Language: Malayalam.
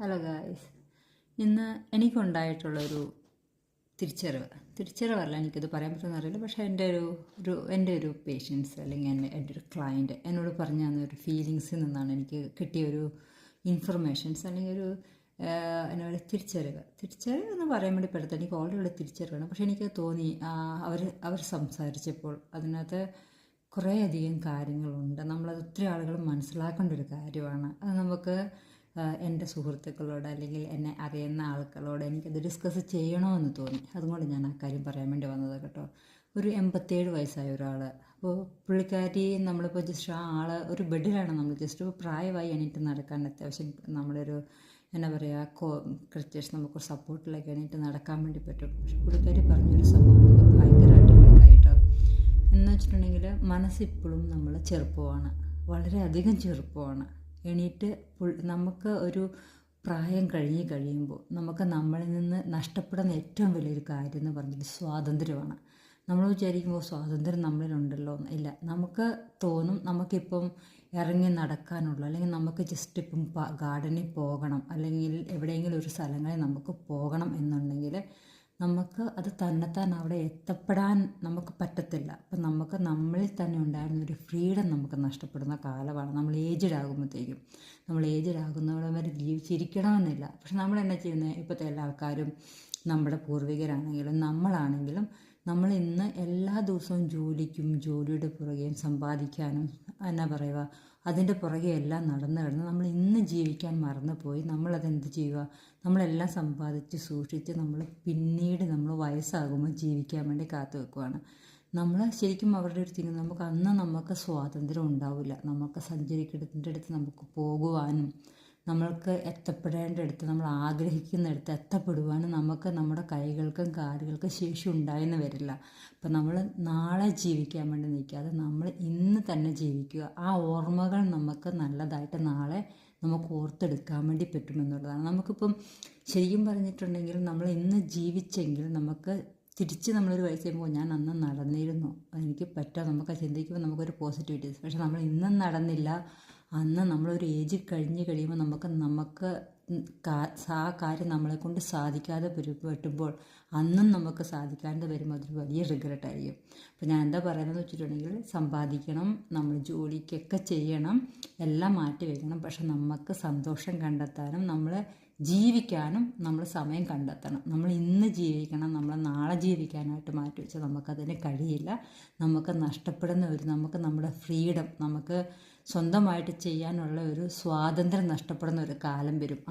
ഹലോ ഗായ്സ്, ഇന്ന് എനിക്കുണ്ടായിട്ടുള്ളൊരു തിരിച്ചറിവല്ല, എനിക്കിത് പറയാൻ പറ്റുമെന്ന് അറിയില്ല. പക്ഷേ എൻ്റെ ഒരു പേഷ്യൻസ് അല്ലെങ്കിൽ എൻ്റെ ഒരു ക്ലയൻറ്റ് എന്നോട് പറഞ്ഞു തന്ന ഒരു ഫീലിങ്സിൽ നിന്നാണ് എനിക്ക് കിട്ടിയൊരു ഇൻഫർമേഷൻസ് അല്ലെങ്കിൽ ഒരു എന്നാ പറയുക തിരിച്ചറിവ് എന്ന് പറയാൻ വേണ്ടി പെടുത്ത എനിക്ക് ഓൾറെഡി ഉള്ള തിരിച്ചറിവാണ്. പക്ഷേ എനിക്ക് തോന്നി അവർ സംസാരിച്ചപ്പോൾ അതിനകത്ത് കുറേയധികം കാര്യങ്ങളുണ്ട്. നമ്മളത് ഒത്തിരി ആളുകൾ മനസ്സിലാക്കേണ്ട ഒരു കാര്യമാണ്. അത് നമുക്ക് എൻ്റെ സുഹൃത്തുക്കളോട് അല്ലെങ്കിൽ എന്നെ അറിയുന്ന ആൾക്കാരോട് എനിക്കത് ഡിസ്കസ് ചെയ്യണമെന്ന് തോന്നി. അതുകൊണ്ട് ഞാൻ ആ കാര്യം പറയാൻ വേണ്ടി വന്നത് കേട്ടോ. ഒരു 87 വയസ്സായ ഒരാൾ, അപ്പോൾ പുള്ളിക്കാരി നമ്മളിപ്പോൾ ജസ്റ്റ് ആ ആൾ ഒരു ബെഡിലാണ്, നമ്മൾ ജസ്റ്റ് പ്രായമായി എണീറ്റ് നടക്കാൻ അത്യാവശ്യം നമ്മളൊരു എന്നാ പറയുക ക്രിച്ചേഴ്സ് നമുക്ക് സപ്പോർട്ടിലേക്ക് എണീറ്റ് നടക്കാൻ വേണ്ടി പറ്റും. പക്ഷെ പുള്ളിക്കാരി പറഞ്ഞൊരു സംഭവം എനിക്ക് ഭയങ്കരമായിട്ട് മനസ്സിലായിട്ടോ. എന്ന് വെച്ചിട്ടുണ്ടെങ്കിൽ മനസ്സിപ്പോഴും നമ്മൾ ചെറുപ്പമാണ്, വളരെയധികം ചെറുപ്പമാണ്. എണീറ്റ് നമുക്ക് ഒരു പ്രായം കഴിയുമ്പോൾ നമുക്ക് നമ്മളിൽ നിന്ന് നഷ്ടപ്പെടുന്ന ഏറ്റവും വലിയൊരു കാര്യം എന്ന് പറഞ്ഞത് സ്വാതന്ത്ര്യമാണ്. നമ്മൾ വിചാരിക്കുമ്പോൾ സ്വാതന്ത്ര്യം നമ്മളിലുണ്ടല്ലോ, ഇല്ല. നമുക്ക് തോന്നും നമുക്കിപ്പം ഇറങ്ങി നടക്കാനുള്ള, അല്ലെങ്കിൽ നമുക്ക് ജസ്റ്റ് ഇപ്പം ഗാർഡനിൽ പോകണം, അല്ലെങ്കിൽ എവിടെയെങ്കിലും ഒരു സ്ഥലങ്ങളിൽ നമുക്ക് പോകണം എന്നുണ്ടെങ്കിൽ നമുക്ക് അത് തന്നെത്താൻ അവിടെ എത്തപ്പെടാൻ നമുക്ക് പറ്റത്തില്ല. അപ്പം നമുക്ക് നമ്മളിൽ തന്നെ ഉണ്ടായിരുന്ന ഒരു ഫ്രീഡം നമുക്ക് നഷ്ടപ്പെടുന്ന കാലമാണ്. നമ്മൾ ഏജ്ഡ് ആകുമ്പോഴത്തേക്കും, നമ്മൾ ഏജ്ഡ് ആകുന്നവരെ വരെ ജീവിച്ചിരിക്കണമെന്നില്ല. പക്ഷെ നമ്മൾ എന്നാ ചെയ്യുന്നത്, ഇപ്പോഴത്തെ എല്ലാ ആൾക്കാരും നമ്മുടെ പൂർവികരാണെങ്കിലും നമ്മളാണെങ്കിലും നമ്മൾ ഇന്ന് എല്ലാ ദിവസവും ജോലിയുടെ പുറകെയും സമ്പാദിക്കാനും എന്നാ പറയുക അതിൻ്റെ പുറകെ എല്ലാം നടന്നു കിടന്ന് നമ്മൾ ഇന്ന് ജീവിക്കാൻ മറന്നുപോയി. നമ്മളതെന്ത് ചെയ്യുക, നമ്മളെല്ലാം സമ്പാദിച്ച് സൂക്ഷിച്ച് നമ്മൾ പിന്നീട് നമ്മൾ വയസ്സാകുമ്പോൾ ജീവിക്കാൻ വേണ്ടി കാത്തു വെക്കുകയാണ്. നമ്മൾ ശരിക്കും അവരുടെ അടുത്ത് നമുക്ക് സ്വാതന്ത്ര്യം ഉണ്ടാവില്ല. നമുക്ക് സഞ്ചരിക്കേണ്ടതിൻ്റെ അടുത്ത് നമുക്ക് പോകുവാനും നമ്മൾക്ക് എത്തപ്പെടേണ്ടടുത്ത് നമ്മൾ ആഗ്രഹിക്കുന്നിടത്ത് എത്തപ്പെടുവാനും നമുക്ക് നമ്മുടെ കൈകൾക്കും കാലുകൾക്കും ശേഷി ഉണ്ടായെന്ന് വരില്ല. അപ്പം നമ്മൾ നാളെ ജീവിക്കാൻ വേണ്ടി നിൽക്കാതെ നമ്മൾ ഇന്ന് തന്നെ ജീവിക്കുക. ആ ഓർമ്മകൾ നമുക്ക് നല്ലതായിട്ട് നാളെ നമുക്ക് ഓർത്തെടുക്കാൻ വേണ്ടി പറ്റുമെന്നുള്ളതാണ്. നമുക്കിപ്പം ശരിക്കും പറഞ്ഞിട്ടുണ്ടെങ്കിൽ നമ്മൾ ഇന്ന് ജീവിച്ചെങ്കിൽ നമുക്ക് തിരിച്ച് നമ്മളൊരു വയസ്സ് കഴിയുമ്പോൾ ഞാൻ അന്ന് നടന്നിരുന്നു, എനിക്ക് പറ്റാം, നമുക്ക് ചിന്തിക്കുമ്പോൾ നമുക്കൊരു പോസിറ്റിവിറ്റീസ്. പക്ഷെ നമ്മൾ ഇന്നും നടന്നില്ല, അന്ന് നമ്മളൊരു ഏജ് കഴിയുമ്പോൾ നമുക്ക് ആ കാര്യം നമ്മളെക്കൊണ്ട് സാധിക്കാതെ പറ്റുമ്പോൾ അന്നും നമുക്ക് സാധിക്കാണ്ട് വരുമ്പോൾ അതൊരു വലിയ റിഗ്രറ്റ് ആയിരിക്കും. അപ്പോൾ ഞാൻ എന്താ പറയുന്നതെന്ന് വെച്ചിട്ടുണ്ടെങ്കിൽ സമ്പാദിക്കണം, നമ്മൾ ജോലിക്കൊക്കെ ചെയ്യണം, എല്ലാം മാറ്റി വയ്ക്കണം. പക്ഷെ നമുക്ക് സന്തോഷം കണ്ടെത്താനും നമ്മൾ ജീവിക്കാനും നമ്മൾ സമയം കണ്ടെത്തണം. നമ്മൾ ഇന്ന് ജീവിക്കണം, നമ്മൾ നാളെ ജീവിക്കാനായിട്ട് മാറ്റി വെച്ചാൽ നമുക്കതിന് കഴിയില്ല. നമുക്ക് നഷ്ടപ്പെടുന്ന നമുക്ക് നമ്മുടെ ഫ്രീഡം, നമുക്ക് സ്വന്തമായിട്ട് ചെയ്യാനുള്ള ഒരു സ്വാതന്ത്ര്യം നഷ്ടപ്പെടുന്ന ഒരു കാലം വരും.